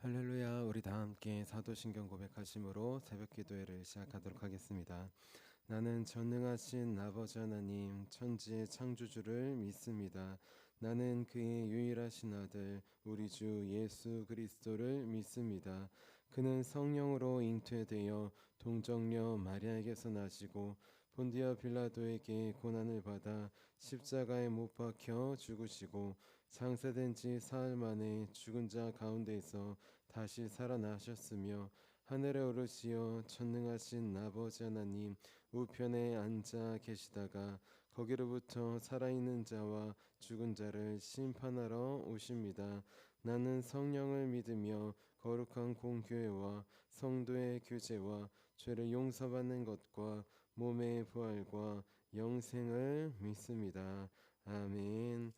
할렐루야. 우리 다 함께 사도신경 고백하심으로 새벽 기도회를 시작하도록 하겠습니다. 나는 전능하신 아버지 하나님 천지의 창조주를 믿습니다. 나는 그의 유일하신 아들 우리 주 예수 그리스도를 믿습니다. 그는 성령으로 잉태되어 동정녀 마리아에게서 나시고 본디아 빌라도에게 고난을 받아 십자가에 못 박혀 죽으시고 장사된 지 사흘 만에 죽은 자 가운데서 다시 살아나셨으며 하늘에 오르시어 전능하신 아버지 하나님 우편에 앉아 계시다가 거기로부터 살아있는 자와 죽은 자를 심판하러 오십니다. 나는 성령을 믿으며 거룩한 공교회와 성도의 교제와 죄를 용서받는 것과 몸의 부활과 영생을 믿습니다. 아멘.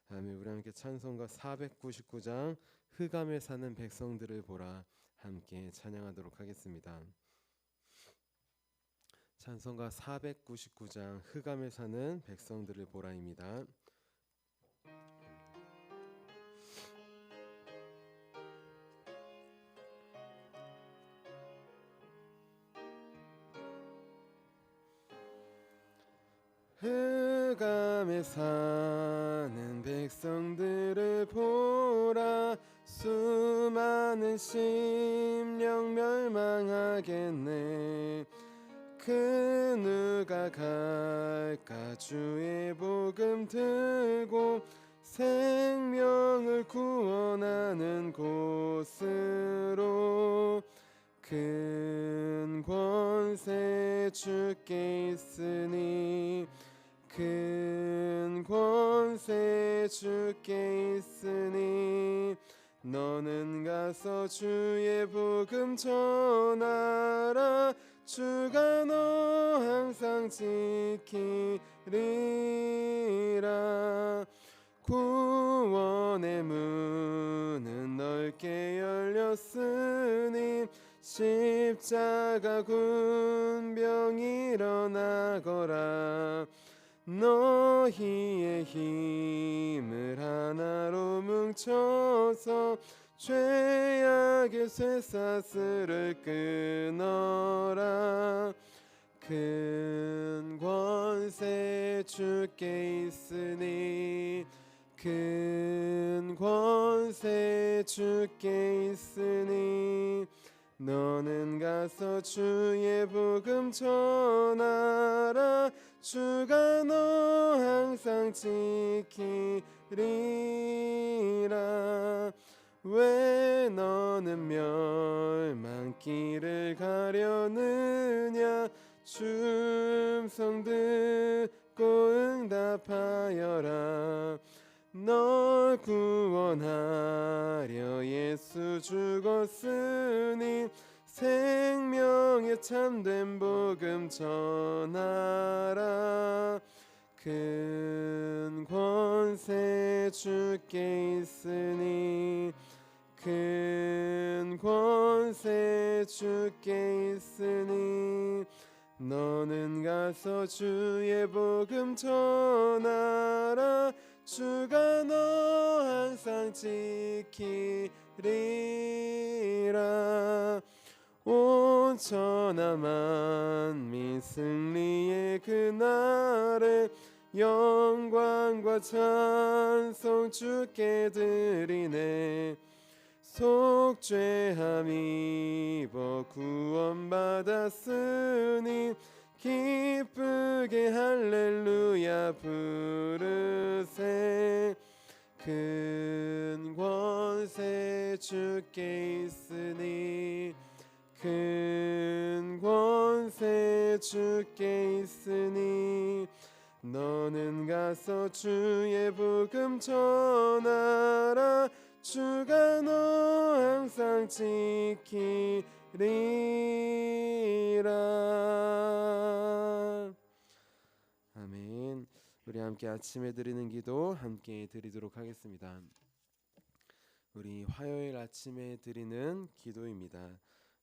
아멘. 우리 함께 찬송가 499장 흑암에 사는 백성들을 보라 함께 찬양하도록 하겠습니다. 찬송가 499장 흑암에 사는 백성들을 보라입니다. 흑암에 사는 백성들을 보라 수많은 심령 멸망하겠네. 그 누가 갈까 주의 복음 들고 생명을 구원하는 곳으로. 큰 권세 주께 있으니 큰 권세 주께 있으니 너는 가서 주의 복음 전하라. 주가 너 항상 지키리라. 구원의 문은 넓게 열렸으니 십자가 군병 일어나거라. 너희의 힘을 하나로 뭉쳐서 죄악의 쇠사슬을 끊어라. 큰 권세 주께 있으니 큰 권세 주께 있으니 너는 가서 주의 복음 전하라. 주가 너 항상 지키리라. 왜 너는 멸망길을 가려느냐. 주 음성 듣고 응답하여라. 널 구원하려 예수 죽었으니 생명의 참된 복음 전하라. 큰 권세 주께 있으니 큰 권세 주께 있으니 너는 가서 주의 복음 전하라. 주가 너 항상 지키리라. 온 천하 만민 승리의 그날에 영광과 찬송 주께 드리네. 속죄함 입어 구원받았으니 기쁘게 할렐루야 부르세. 큰 권세 주께 있으니 큰 권세 주께 있으니 너는 가서 주의 복음 전하라. 주가 너 항상 지키리라. 아멘. 우리 함께 아침에 드리는 기도 함께 드리도록 하겠습니다. 우리 화요일 아침에 드리는 기도입니다.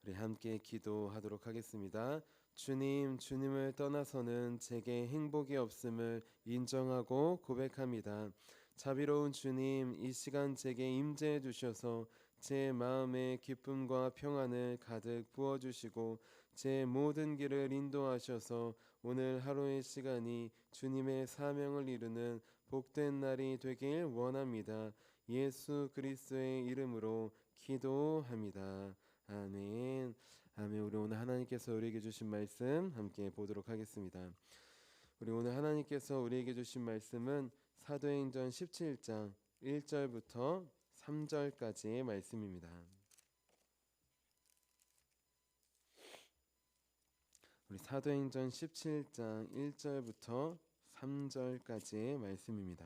우리 함께 기도하도록 하겠습니다. 주님, 주님을 떠나서는 제게 행복이 없음을 인정하고 고백합니다. 자비로운 주님, 이 시간 제게 임재해 주셔서 제 마음에 기쁨과 평안을 가득 부어주시고 제 모든 길을 인도하셔서 오늘 하루의 시간이 주님의 사명을 이루는 복된 날이 되길 원합니다. 예수 그리스도의 이름으로 기도합니다. 아멘. 아멘. 우리 오늘 하나님께서 우리에게 주신 말씀 함께 보도록 하겠습니다. 우리 오늘 하나님께서 우리에게 주신 말씀은 사도행전 17장 1절부터 3절까지의 말씀입니다. 우리 사도행전 17장 1절부터 3절까지의 말씀입니다.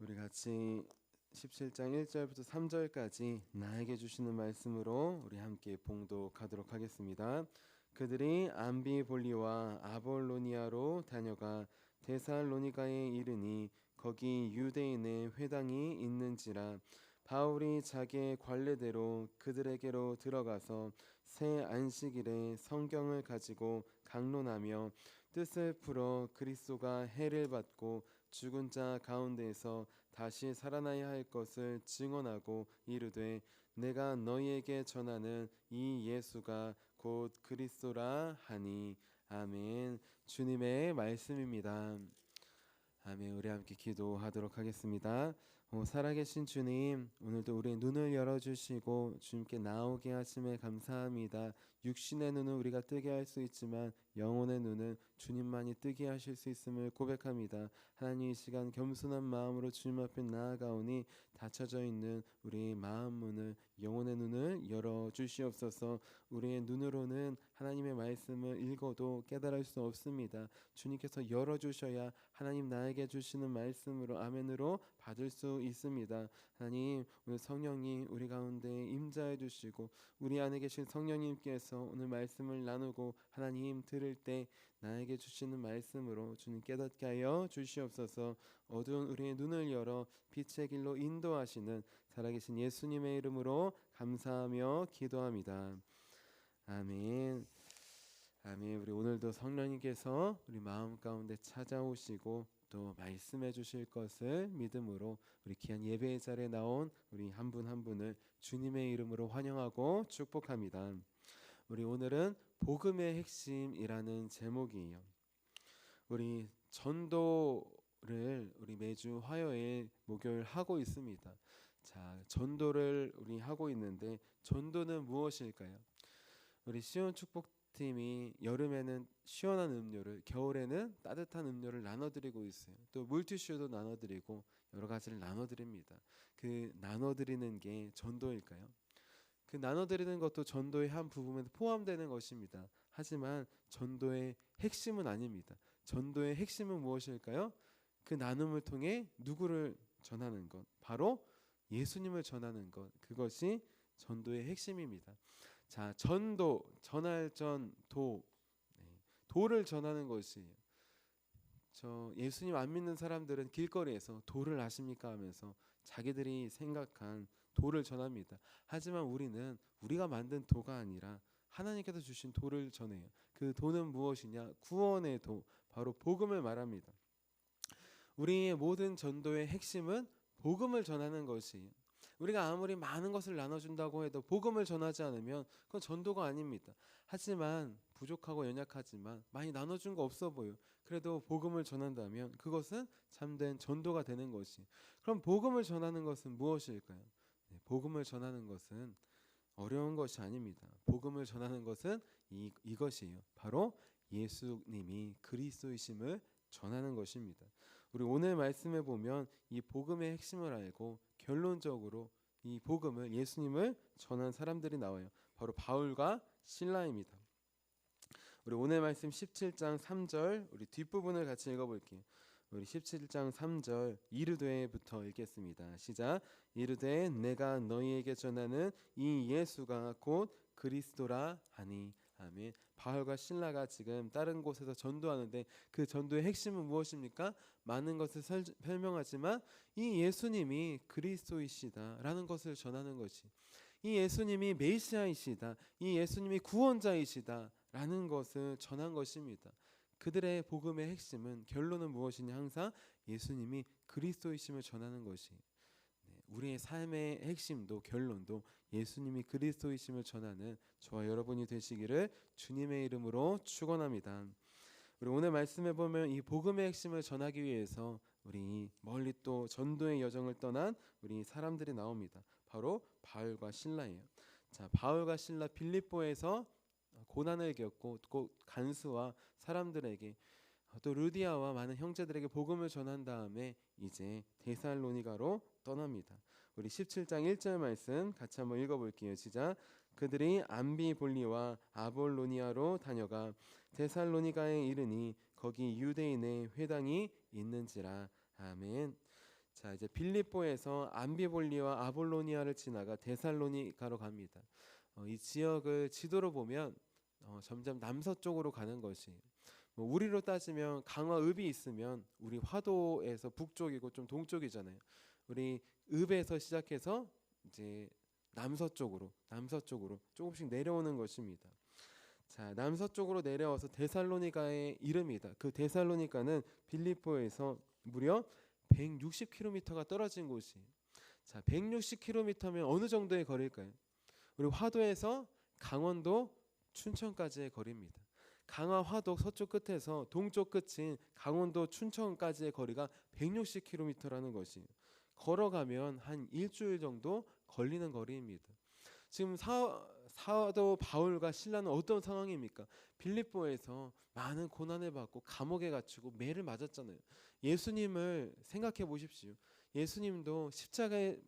우리 같이 17장 1절부터 3절까지 나에게 주시는 말씀으로 우리 함께 봉독하도록 하겠습니다. 그들이 암비볼리와 아볼로니아로 다녀가 데살로니가에 이르니 거기 유대인의 회당이 있는지라 바울이 자기의 관례대로 그들에게로 들어가서 새 안식일에 성경을 가지고 강론하며 뜻을 풀어 그리스도가 해를 받고 죽은 자 가운데에서 다시 살아나야 할 것을 증언하고 이르되 내가 너희에게 전하는 이 예수가 곧 그리스도라 하니. 아멘. 주님의 말씀입니다. 아멘. 우리 함께 기도하도록 하겠습니다. 살아계신 주님, 오늘도 우리의 눈을 열어주시고 주님께 나오게 하심에 감사합니다. 육신의 눈은 우리가 뜨게 할 수 있지만 영혼의 눈은 주님만이 뜨게 하실 수 있음을 고백합니다. 하나님, 이 시간 겸손한 마음으로 주님 앞에 나아가오니 닫혀져 있는 우리의 마음 문을, 영혼의 눈을 열어주시옵소서. 우리의 눈으로는 하나님의 말씀을 읽어도 깨달을 수 없습니다. 주님께서 열어주셔야 하나님 나에게 주시는 말씀으로 아멘으로 받을 수 있습니다. 하나님, 오늘 성령이 우리 가운데 임재해 주시고 우리 안에 계신 성령님께서 오늘 말씀을 나누고 하나님 들을 때 나에게 주시는 말씀으로 주님 깨닫게 하여 주시옵소서. 어두운 우리의 눈을 열어 빛의 길로 인도하시는 살아계신 예수님의 이름으로 감사하며 기도합니다. 아멘. 아멘. 우리 오늘도 성령님께서 우리 마음 가운데 찾아오시고 또 말씀해 주실 것을 믿음으로 우리 귀한 예배의 자리에 나온 우리 한 분 한 분을 주님의 이름으로 환영하고 축복합니다. 우리 오늘은 복음의 핵심이라는 제목이에요. 우리 전도를 우리 매주 화요일 목요일 하고 있습니다. 자, 전도를 우리 하고 있는데 전도는 무엇일까요? 우리 시온 축복팀이 여름에는 시원한 음료를, 겨울에는 따뜻한 음료를 나눠드리고 있어요. 또 물티슈도 나눠드리고 여러 가지를 나눠드립니다. 그 나눠드리는 게 전도일까요? 그 나눠드리는 것도 전도의 한 부분에 포함되는 것입니다. 하지만 전도의 핵심은 아닙니다. 전도의 핵심은 무엇일까요? 그 나눔을 통해 누구를 전하는 것, 바로 예수님을 전하는 것, 그것이 전도의 핵심입니다. 자, 전도, 전할 전도, 도를 전하는 것이에요. 저 예수님 안 믿는 사람들은 길거리에서 도를 아십니까 하면서 자기들이 생각한 도를 전합니다. 하지만 우리는 우리가 만든 도가 아니라 하나님께서 주신 도를 전해요. 그 도는 무엇이냐? 구원의 도, 바로 복음을 말합니다. 우리의 모든 전도의 핵심은 복음을 전하는 것이에요. 우리가 아무리 많은 것을 나눠준다고 해도 복음을 전하지 않으면 그건 전도가 아닙니다. 하지만 부족하고 연약하지만 많이 나눠준 거 없어 보여. 그래도 복음을 전한다면 그것은 참된 전도가 되는 것이. 그럼 복음을 전하는 것은 무엇일까요? 복음을 전하는 것은 어려운 것이 아닙니다. 복음을 전하는 것은 이것이에요. 바로 예수님이 그리스도이심을 전하는 것입니다. 우리 오늘 말씀에 보면 이 복음의 핵심을 알고 결론적으로 이 복음을, 예수님을 전한 사람들이 나와요. 바로 바울과 실라입니다. 우리 오늘 말씀 17장 3절 우리 뒷부분을 같이 읽어볼게요. 우리 17장 3절 이르되부터 읽겠습니다. 시작. 이르되 내가 너희에게 전하는 이 예수가 곧 그리스도라 하니. 아멘. 바울과 실라가 지금 다른 곳에서 전도하는데 그 전도의 핵심은 무엇입니까? 많은 것을 설명하지만 이 예수님이 그리스도이시다라는 것을 전하는 것이, 이 예수님이 메시아이시다, 이 예수님이 구원자이시다라는 것을 전한 것입니다. 그들의 복음의 핵심은 결론은 무엇이냐? 항상 예수님이 그리스도이심을 전하는 것이. 우리의 삶의 핵심도 결론도 예수님이 그리스도이심을 전하는 저와 여러분이 되시기를 주님의 이름으로 축원합니다. 우리 오늘 말씀해 보면 이 복음의 핵심을 전하기 위해서 우리 멀리 또 전도의 여정을 떠난 우리 사람들이 나옵니다. 바로 바울과 실라예요. 자, 바울과 실라 빌립보에서 고난을 겪고 꼭 간수와 사람들에게 또 루디아와 많은 형제들에게 복음을 전한 다음에 이제 데살로니가로 떠납니다. 우리 17장 1절 말씀 같이 한번 읽어볼게요. 시작. 그들이 암비볼리와 아볼로니아로 다녀가 데살로니가에 이르니 거기 유대인의 회당이 있는지라. 아멘. 자, 이제 빌립보에서 암비볼리와 아볼로니아를 지나가 데살로니가로 갑니다. 이 지역을 지도로 보면 점점 남서쪽으로 가는 것이, 우리로 따지면 강화읍이 있으면 우리 화도에서 북쪽이고 좀 동쪽이잖아요. 우리 읍에서 시작해서 이제 남서쪽으로 조금씩 내려오는 것입니다. 자, 남서쪽으로 내려와서 데살로니가에 이릅니다. 그 데살로니가는 빌립보에서 무려 160km가 떨어진 곳이에요. 자, 160km면 어느 정도의 거리일까요? 우리 화도에서 강원도 춘천까지의 거리입니다. 강화 화도 서쪽 끝에서 동쪽 끝인 강원도 춘천까지의 거리가 160km라는 것이, 걸어가면 한 일주일 정도 걸리는 거리입니다. 지금 사도 바울과 실라는 어떤 상황입니까? 빌립보에서 많은 고난을 받고 감옥에 갇히고 매를 맞았잖아요. 예수님을 생각해 보십시오. 예수님도 십자가에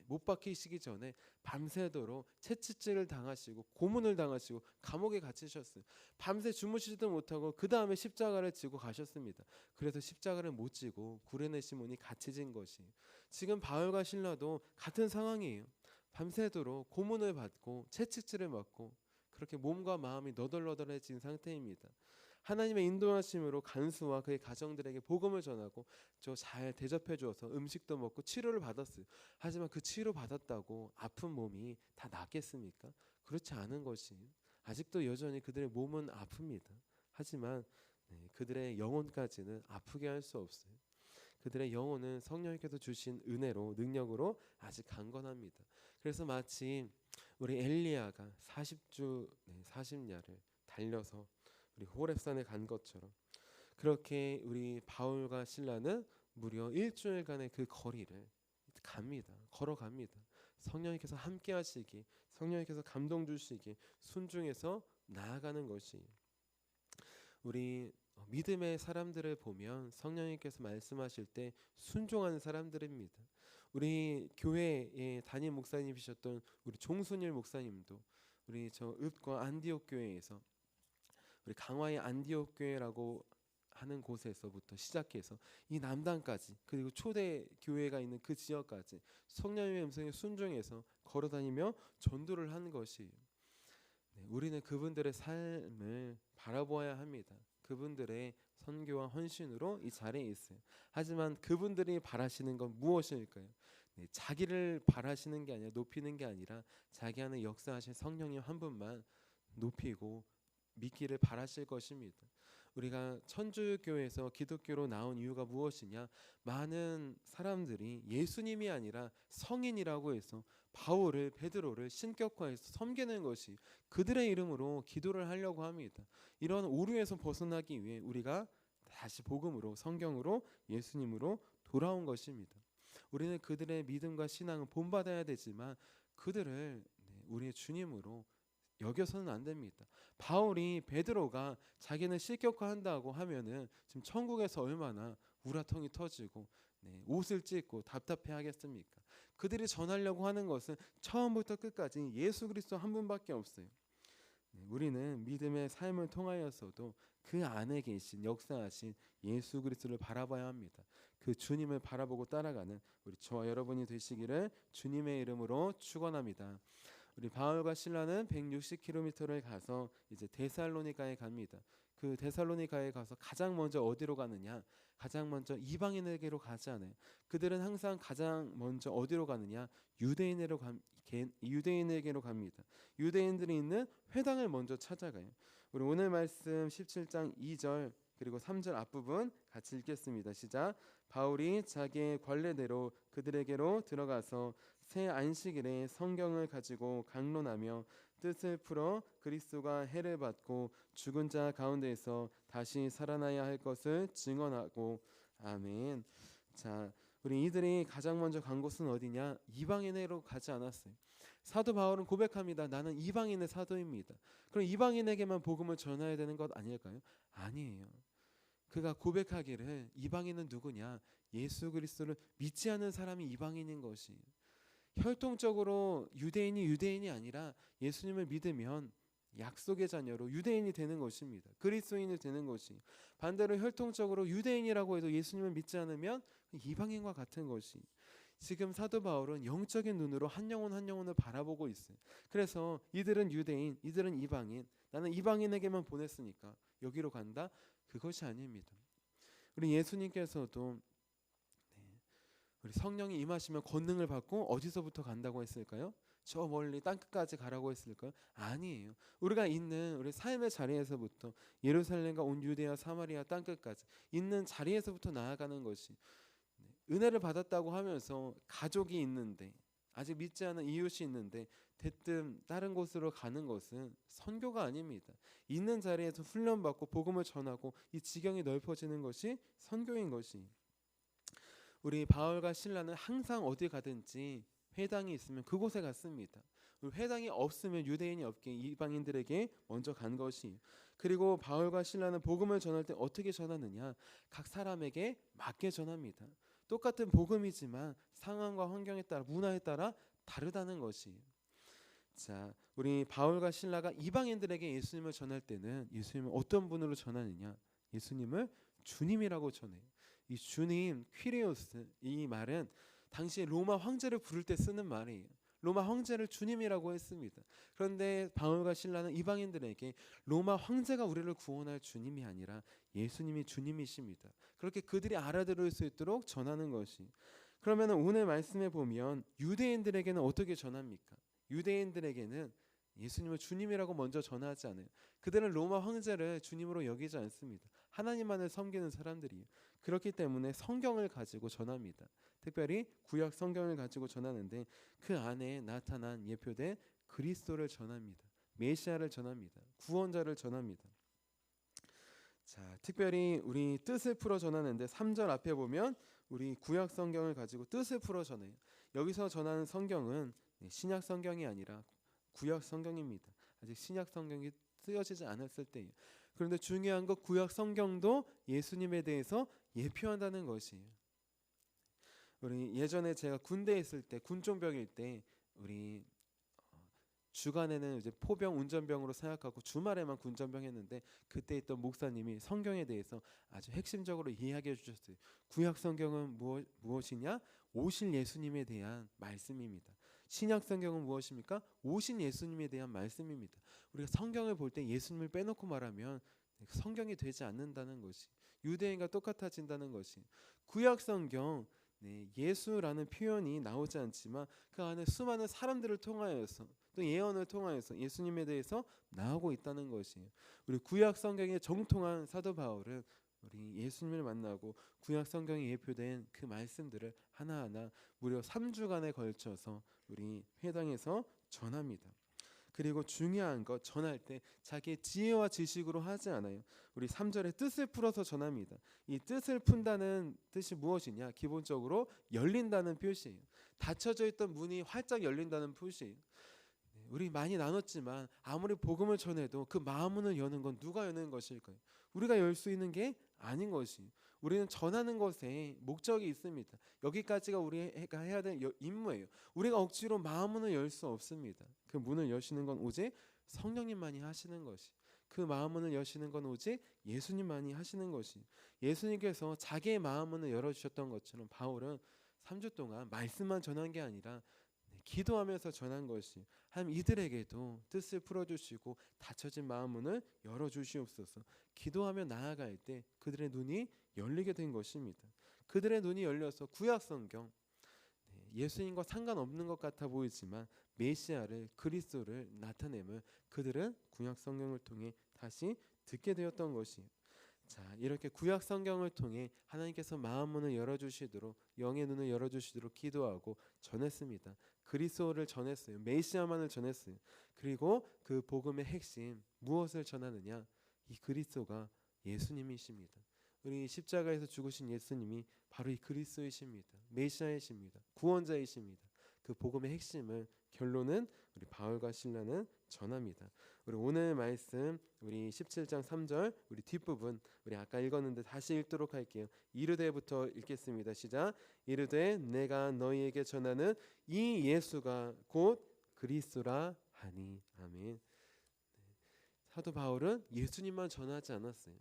못 박히시기 전에 밤새도록 채찍질을 당하시고 고문을 당하시고 감옥에 갇히셨어요. 밤새 주무시지도 못하고 그 다음에 십자가를 지고 가셨습니다. 그래서 십자가를 못 지고 구레네 시몬이 같이 진 것이, 지금 바울과 실라도 같은 상황이에요. 밤새도록 고문을 받고 채찍질을 맞고 그렇게 몸과 마음이 너덜너덜해진 상태입니다. 하나님의 인도하심으로 간수와 그의 가정들에게 복음을 전하고 저 잘 대접해 주어서 음식도 먹고 치료를 받았어요. 하지만 그 치료 받았다고 아픈 몸이 다 낫겠습니까? 그렇지 않은 것이, 아직도 여전히 그들의 몸은 아픕니다. 하지만 그들의 영혼까지는 아프게 할 수 없어요. 그들의 영혼은 성령께서 주신 은혜로 능력으로 아직 강건합니다. 그래서 마치 우리 엘리야가 40야를 달려서 우리 호렙산에 간 것처럼, 그렇게 우리 바울과 실라는 무려 일주일간의 그 거리를 갑니다. 걸어갑니다. 성령님께서 함께 하시기, 성령님께서 감동 주시기 순종해서 나아가는 것이, 우리 믿음의 사람들을 보면 성령님께서 말씀하실 때 순종하는 사람들입니다. 우리 교회의 담임 목사님이셨던 우리 종순일 목사님도 우리 저 읍과 안디옥 교회에서, 우리 강화의 안디옥 교회라고 하는 곳에서부터 시작해서 이 남단까지, 그리고 초대 교회가 있는 그 지역까지 성령님의 음성에 순종해서 걸어다니며 전도를 하는 것이, 우리는 그분들의 삶을 바라보아야 합니다. 그분들의 선교와 헌신으로 이 자리에 있어요. 하지만 그분들이 바라시는 건 무엇일까요? 자기를 바라시는 게 아니라, 높이는 게 아니라 자기 안에 역사하신 성령님 한 분만 높이고 믿기를 바라실 것입니다. 우리가 천주교에서 기독교로 나온 이유가 무엇이냐? 많은 사람들이 예수님이 아니라 성인이라고 해서 바울을, 베드로를 신격화해서 섬기는 것이, 그들의 이름으로 기도를 하려고 합니다. 이런 오류에서 벗어나기 위해 우리가 다시 복음으로, 성경으로, 예수님으로 돌아온 것입니다. 우리는 그들의 믿음과 신앙은 본받아야 되지만 그들을 우리의 주님으로 여겨서는 안 됩니다. 바울이, 베드로가 자기는 실격화한다고 하면은 지금 천국에서 얼마나 우라통이 터지고 옷을 찢고 답답해하겠습니까? 그들이 전하려고 하는 것은 처음부터 끝까지 예수 그리스도 한 분밖에 없어요. 우리는 믿음의 삶을 통하여서도 그 안에 계신 역사하신 예수 그리스도를 바라봐야 합니다. 그 주님을 바라보고 따라가는 우리 저와 여러분이 되시기를 주님의 이름으로 축원합니다. 우리 바울과 실라는 160km를 가서 이제 데살로니가에 갑니다. 그 데살로니가에 가서 가장 먼저 어디로 가느냐? 가장 먼저 이방인에게로 가지 않아요. 그들은 항상 가장 먼저 어디로 가느냐? 유대인에게로 갑니다. 유대인들이 있는 회당을 먼저 찾아가요. 우리 오늘 말씀 17장 2절 그리고 3절 앞부분 같이 읽겠습니다. 시작. 바울이 자기의 관례대로 그들에게로 들어가서 새 안식일에 성경을 가지고 강론하며 뜻을 풀어 그리스도가 해를 받고 죽은 자 가운데에서 다시 살아나야 할 것을 증언하고. 아멘. 자, 우리 이들이 가장 먼저 간 곳은 어디냐? 이방인으로 가지 않았어요. 사도 바울은 고백합니다. 나는 이방인의 사도입니다. 그럼 이방인에게만 복음을 전해야 되는 것 아닐까요? 아니에요. 그가 고백하기를 이방인은 누구냐? 예수 그리스도를 믿지 않는 사람이 이방인인 것이에요. 혈통적으로 유대인이 아니라 예수님을 믿으면 약속의 자녀로 유대인이 되는 것입니다. 그리스도인이 되는 것이. 반대로 혈통적으로 유대인이라고 해도 예수님을 믿지 않으면 이방인과 같은 것이. 지금 사도 바울은 영적인 눈으로 한 영혼 한 영혼을 바라보고 있어요. 그래서 이들은 유대인, 이들은 이방인. 나는 이방인에게만 보냈으니까 여기로 간다? 그것이 아닙니다. 우리 예수님께서도 우리 성령이 임하시면 권능을 받고 어디서부터 간다고 했을까요? 저 멀리 땅끝까지 가라고 했을까요? 아니에요. 우리가 있는 우리 삶의 자리에서부터 예루살렘과 온 유대와 사마리아 땅끝까지 있는 자리에서부터 나아가는 것이, 은혜를 받았다고 하면서 가족이 있는데 아직 믿지 않은 이웃이 있는데 대뜸 다른 곳으로 가는 것은 선교가 아닙니다. 있는 자리에서 훈련받고 복음을 전하고 이 지경이 넓어지는 것이 선교인 것이. 우리 바울과 실라는 항상 어디 가든지 회당이 있으면 그곳에 갔습니다. 회당이 없으면 유대인이 없게 이방인들에게 먼저 간 것이. 그리고 바울과 실라는 복음을 전할 때 어떻게 전하느냐? 각 사람에게 맞게 전합니다. 똑같은 복음이지만 상황과 환경에 따라, 문화에 따라 다르다는 것이. 자, 우리 바울과 실라가 이방인들에게 예수님을 전할 때는 예수님을 어떤 분으로 전하느냐? 예수님을 주님이라고 전해요. 이 주님, 퀴리오스, 이 말은 당시 로마 황제를 부를 때 쓰는 말이에요. 로마 황제를 주님이라고 했습니다. 그런데 바울과 실라는 이방인들에게 로마 황제가 우리를 구원할 주님이 아니라 예수님이 주님이십니다. 그렇게 그들이 알아들을 수 있도록 전하는 것이. 그러면 오늘 말씀에 보면 유대인들에게는 어떻게 전합니까? 유대인들에게는 예수님을 주님이라고 먼저 전하지 않아요. 그들은 로마 황제를 주님으로 여기지 않습니다. 하나님만을 섬기는 사람들이에요. 그렇기 때문에 성경을 가지고 전합니다. 특별히 구약 성경을 가지고 전하는데 그 안에 나타난 예표된 그리스도를 전합니다. 메시아를 전합니다. 구원자를 전합니다. 자, 특별히 우리 뜻을 풀어 전하는데 3절 앞에 보면 우리 구약 성경을 가지고 뜻을 풀어 전해요. 여기서 전하는 성경은 신약 성경이 아니라 구약 성경입니다. 아직 신약 성경이 쓰여지지 않았을 때예요. 그런데 중요한 것, 구약 성경도 예수님에 대해서 예표한다는 것이에요. 우리 예전에 제가 군대에 있을 때, 군종병일 때 우리 주간에는 이제 포병 운전병으로 생각하고 주말에만 군전병 했는데 그때 있던 목사님이 성경에 대해서 아주 핵심적으로 이야기해 주셨어요. 구약 성경은 무엇이냐? 오실 예수님에 대한 말씀입니다. 신약 성경은 무엇입니까? 오신 예수님에 대한 말씀입니다. 우리가 성경을 볼 때 예수님을 빼놓고 말하면 성경이 되지 않는다는 것이, 유대인과 똑같아진다는 것이. 구약 성경, 예수라는 표현이 나오지 않지만 그 안에 수많은 사람들을 통하여서 또 예언을 통하여서 예수님에 대해서 나오고 있다는 것이에요. 우리 구약 성경에 정통한 사도 바울은 우리 예수님을 만나고 구약 성경에 예표된 그 말씀들을 하나하나 무려 3주간에 걸쳐서 우리 회당에서 전합니다. 그리고 중요한 것, 전할 때 자기의 지혜와 지식으로 하지 않아요. 우리 3절에 뜻을 풀어서 전합니다. 이 뜻을 푼다는 뜻이 무엇이냐? 기본적으로 열린다는 표시예요. 닫혀져 있던 문이 활짝 열린다는 표시예요. 우리 많이 나눴지만 아무리 복음을 전해도 그 마음문을 여는 건 누가 여는 것일까요? 우리가 열 수 있는 게 아닌 것이. 우리는 전하는 것에 목적이 있습니다. 여기까지가 우리가 해야 될 임무예요. 우리가 억지로 마음문을 열 수 없습니다. 그 문을 여시는 건 오직 성령님만이 하시는 것이. 그 마음문을 여시는 건 오직 예수님만이 하시는 것이. 예수님께서 자기의 마음문을 열어주셨던 것처럼 바울은 3주 동안 말씀만 전한 게 아니라 기도하면서 전한 것이. 하나님 이들에게도 뜻을 풀어주시고 닫혀진 마음문을 열어주시옵소서. 기도하며 나아갈 때 그들의 눈이 열리게 된 것입니다. 그들의 눈이 열려서 구약 성경, 예수님과 상관없는 것 같아 보이지만 메시아를, 그리스도를 나타내면 그들은 구약 성경을 통해 다시 듣게 되었던 것이에요. 자, 이렇게 구약 성경을 통해 하나님께서 마음 문을 열어주시도록, 영의 눈을 열어주시도록 기도하고 전했습니다. 그리스도를 전했어요. 메시아만을 전했어요. 그리고 그 복음의 핵심 무엇을 전하느냐? 이 그리스도가 예수님이십니다. 우리 십자가에서 죽으신 예수님이 바로 이 그리스도이십니다. 메시아이십니다. 구원자이십니다. 그 복음의 핵심을, 결론은 우리 바울과 실라는 전합니다. 우리 오늘 말씀, 우리 17장 3절 우리 뒷부분, 우리 아까 읽었는데 다시 읽도록 할게요. 이르되부터 읽겠습니다. 시작. 이르되 내가 너희에게 전하는 이 예수가 곧 그리스도라 하니. 아멘. 사도 바울은 예수님만 전하지 않았어요.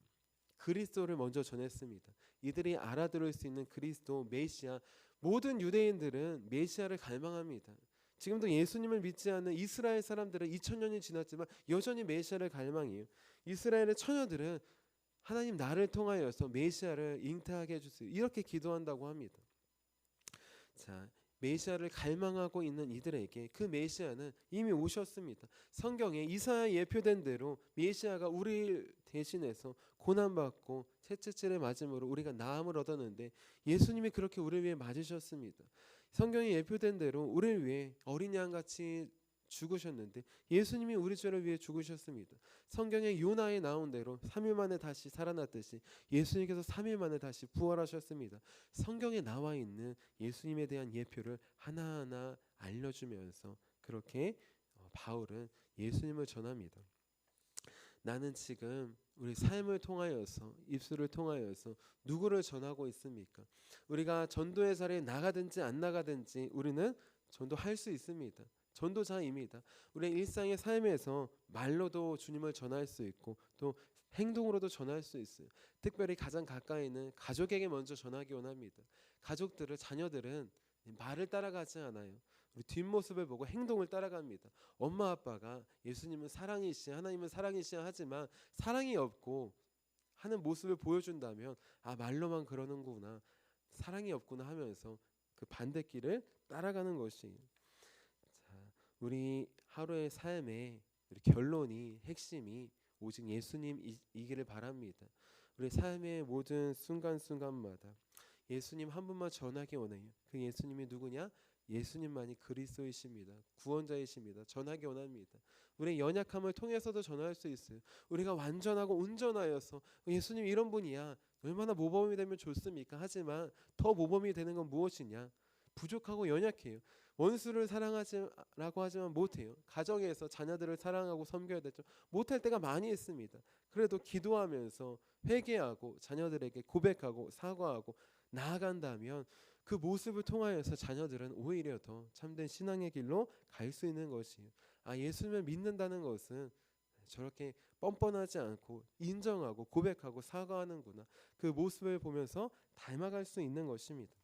그리스도를 먼저 전했습니다. 이들이 알아들을 수 있는 그리스도, 메시아, 모든 유대인들은 메시아를 갈망합니다. 지금도 예수님을 믿지 않는 이스라엘 사람들은 2000년이 지났지만 여전히 메시아를 갈망해요. 이스라엘의 처녀들은 하나님 나를 통하여서 메시아를 잉태하게 해주세요. 이렇게 기도한다고 합니다. 자, 메시아를 갈망하고 있는 이들에게 그 메시아는 이미 오셨습니다. 성경에 이사야 예표된 대로 메시아가 우리를 대신해서 고난받고 채찍질을 맞음으로 우리가 나음을 얻었는데 예수님이 그렇게 우리를 위해 맞으셨습니다. 성경에 예표된 대로 우리를 위해 어린 양같이 죽으셨는데 예수님이 우리 죄를 위해 죽으셨습니다. 성경에 요나에 나온 대로 3일 만에 다시 살아났듯이 예수님께서 3일 만에 다시 부활하셨습니다. 성경에 나와 있는 예수님에 대한 예표를 하나하나 알려주면서 그렇게 바울은 예수님을 전합니다. 나는 지금 우리 삶을 통하여서, 입술을 통하여서 누구를 전하고 있습니까? 우리가 전도의 자리에 나가든지 안 나가든지 우리는 전도할 수 있습니다. 전도자입니다. 우리의 일상의 삶에서 말로도 주님을 전할 수 있고 또 행동으로도 전할 수 있어요. 특별히 가장 가까이 있는 가족에게 먼저 전하기 원합니다. 가족들을, 자녀들은 말을 따라가지 않아요. 우리 뒷모습을 보고 행동을 따라갑니다. 엄마 아빠가 예수님은 사랑이시야, 하나님은 사랑이시야 하지만 사랑이 없고 하는 모습을 보여준다면 아, 말로만 그러는구나, 사랑이 없구나 하면서 그 반대길을 따라가는 것이에요. 우리 하루의 삶의 우리 결론이, 핵심이 오직 예수님이기를 바랍니다. 우리 삶의 모든 순간순간마다 예수님 한 분만 전하기 원해요. 그 예수님이 누구냐? 예수님만이 그리스도이십니다. 구원자이십니다. 전하기 원합니다. 우리의 연약함을 통해서도 전할 수 있어요. 우리가 완전하고 온전하여서 예수님 이런 분이야, 얼마나 모범이 되면 좋습니까? 하지만 더 모범이 되는 건 무엇이냐? 부족하고 연약해요. 원수를 사랑하라고 하지만 못해요. 가정에서 자녀들을 사랑하고 섬겨야 되죠. 못할 때가 많이 있습니다. 그래도 기도하면서 회개하고 자녀들에게 고백하고 사과하고 나아간다면 그 모습을 통하여서 자녀들은 오히려 더 참된 신앙의 길로 갈 수 있는 것이에요. 아, 예수님을 믿는다는 것은 저렇게 뻔뻔하지 않고 인정하고 고백하고 사과하는구나, 그 모습을 보면서 닮아갈 수 있는 것입니다.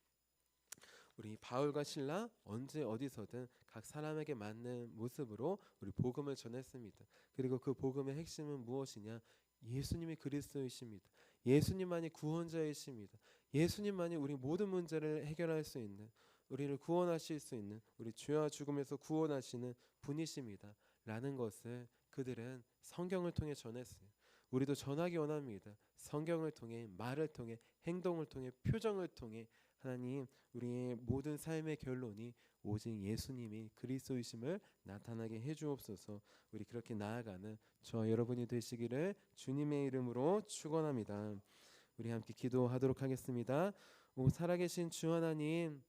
우리 바울과 실라 언제 어디서든 각 사람에게 맞는 모습으로 우리 복음을 전했습니다. 그리고 그 복음의 핵심은 무엇이냐? 예수님이 그리스도이십니다. 예수님만이 구원자이십니다. 예수님만이 우리 모든 문제를 해결할 수 있는, 우리를 구원하실 수 있는, 우리 죄와 죽음에서 구원하시는 분이십니다 라는 것을 그들은 성경을 통해 전했어요. 우리도 전하기 원합니다. 성경을 통해, 말을 통해, 행동을 통해, 표정을 통해 하나님, 우리의 모든 삶의 결론이 오직 예수님이 그리스도이심을 나타나게 해주옵소서. 우리 그렇게 나아가는 저 여러분이 되시기를 주님의 이름으로 축원합니다. 우리 함께 기도하도록 하겠습니다. 오 살아계신 주 하나님,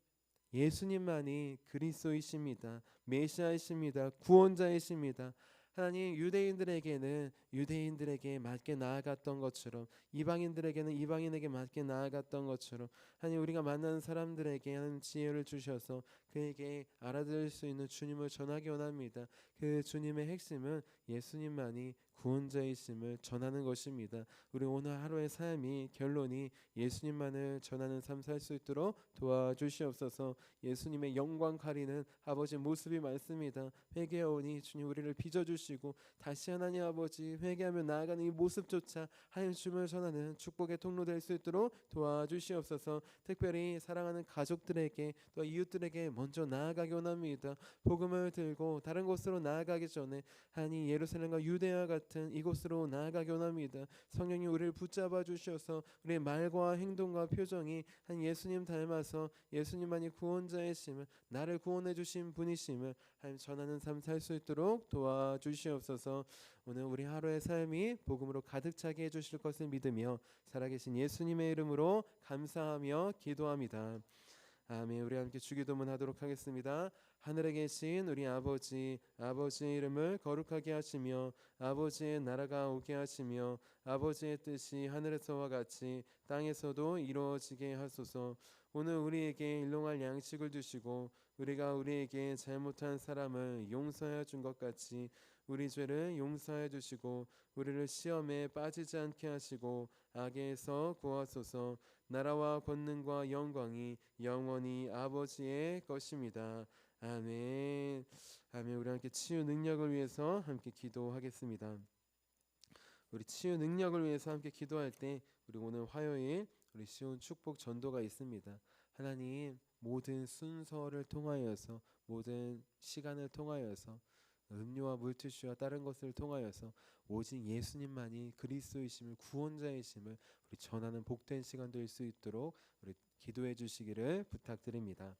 예수님만이 그리스도이십니다. 메시아이십니다. 구원자이십니다. 하나님, 유대인들에게는 유대인들에게 맞게 나아갔던 것처럼, 이방인들에게는 이방인에게 맞게 나아갔던 것처럼 하나님, 우리가 만나는 사람들에게 하나님 지혜를 주셔서 그에게 알아들을 수 있는 주님을 전하기 원합니다. 그 주님의 핵심은 예수님만이 구원자이심을 전하는 것입니다. 우리 오늘 하루의 삶이, 결론이 예수님만을 전하는 삶 살 수 있도록 도와주시옵소서. 예수님의 영광 가리는 아버지 모습이 많습니다. 회개하오니 주님 우리를 빚어주시고 다시 하나님 아버지 회개하며 나아가는 이 모습조차 하나님 주님을 전하는 축복의 통로 될 수 있도록 도와주시옵소서. 특별히 사랑하는 가족들에게 또 이웃들에게 먼저 나아가기 원합니다. 복음을 들고 다른 곳으로 나아가기 전에 하나님 예루살렘과 유대와 같은 같은 이곳으로 나아가게 원합니다. 성령님 우리를 붙잡아 주셔서 우리의 말과 행동과 표정이 한 예수님 닮아서 예수님만이 구원자이심을, 나를 구원해 주신 분이심을 하나님 전하는 삶 살 수 있도록 도와주시옵소서. 오늘 우리 하루의 삶이 복음으로 가득 차게 해주실 것을 믿으며 살아계신 예수님의 이름으로 감사하며 기도합니다. 아멘. 우리 함께 주기도문 하도록 하겠습니다. 하늘에 계신 우리 아버지, 아버지의 이름을 거룩하게 하시며 아버지의 나라가 오게 하시며 아버지의 뜻이 하늘에서와 같이 땅에서도 이루어지게 하소서. 오늘 우리에게 일용할 양식을 주시고 우리가 우리에게 잘못한 사람을 용서해 준 것 같이 우리 죄를 용서해 주시고 우리를 시험에 빠지지 않게 하시고 악에서 구하소서. 나라와 권능과 영광이 영원히 아버지의 것입니다. 아멘. 아멘. 우리 함께 치유 능력을 위해서 함께 기도하겠습니다. 우리 치유 능력을 위해서 함께 기도할 때 우리 오늘 화요일 우리 쉬운 축복 전도가 있습니다. 하나님 모든 순서를 통하여서 모든 시간을 통하여서 음료와 물티슈와 다른 것을 통하여서 오직 예수님만이 그리스도이심을 구원자이심을 우리 전하는 복된 시간 될 수 있도록 우리 기도해 주시기를 부탁드립니다.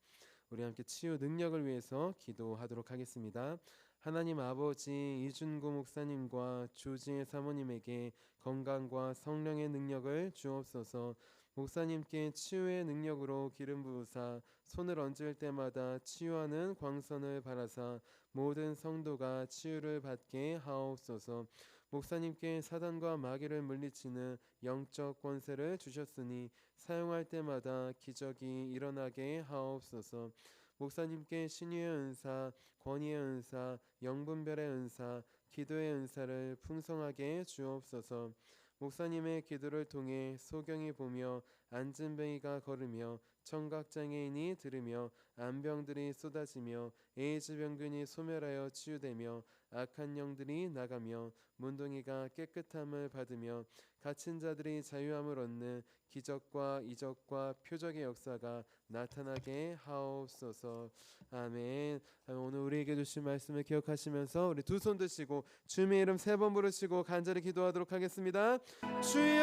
우리 함께 치유 능력을 위해서 기도하도록 하겠습니다. 하나님 아버지, 이준구 목사님과 조지혜 사모님에게 건강과 성령의 능력을 주옵소서. 목사님께 치유의 능력으로 기름 부으사 손을 얹을 때마다 치유하는 광선을 바라사 모든 성도가 치유를 받게 하옵소서. 목사님께 사단과 마귀를 물리치는 영적 권세를 주셨으니 사용할 때마다 기적이 일어나게 하옵소서. 목사님께 신유의 은사, 권위의 은사, 영분별의 은사, 기도의 은사를 풍성하게 주옵소서. 목사님의 기도를 통해 소경이 보며 안진뱅이가 걸으며 청각장애인이 들으며 암병들이 쏟아지며 에이즈 병균이 소멸하여 치유되며 악한 영들이 나가며 문둥이가 깨끗함을 받으며 갇힌 자들이 자유함을 얻는 기적과 이적과 표적의 역사가 나타나게 하옵소서. 아멘. 오늘 우리에게 주신 말씀을 기억하시면서 우리 두 손 드시고 주님의 이름 3번 부르시고 간절히 기도하도록 하겠습니다. 주여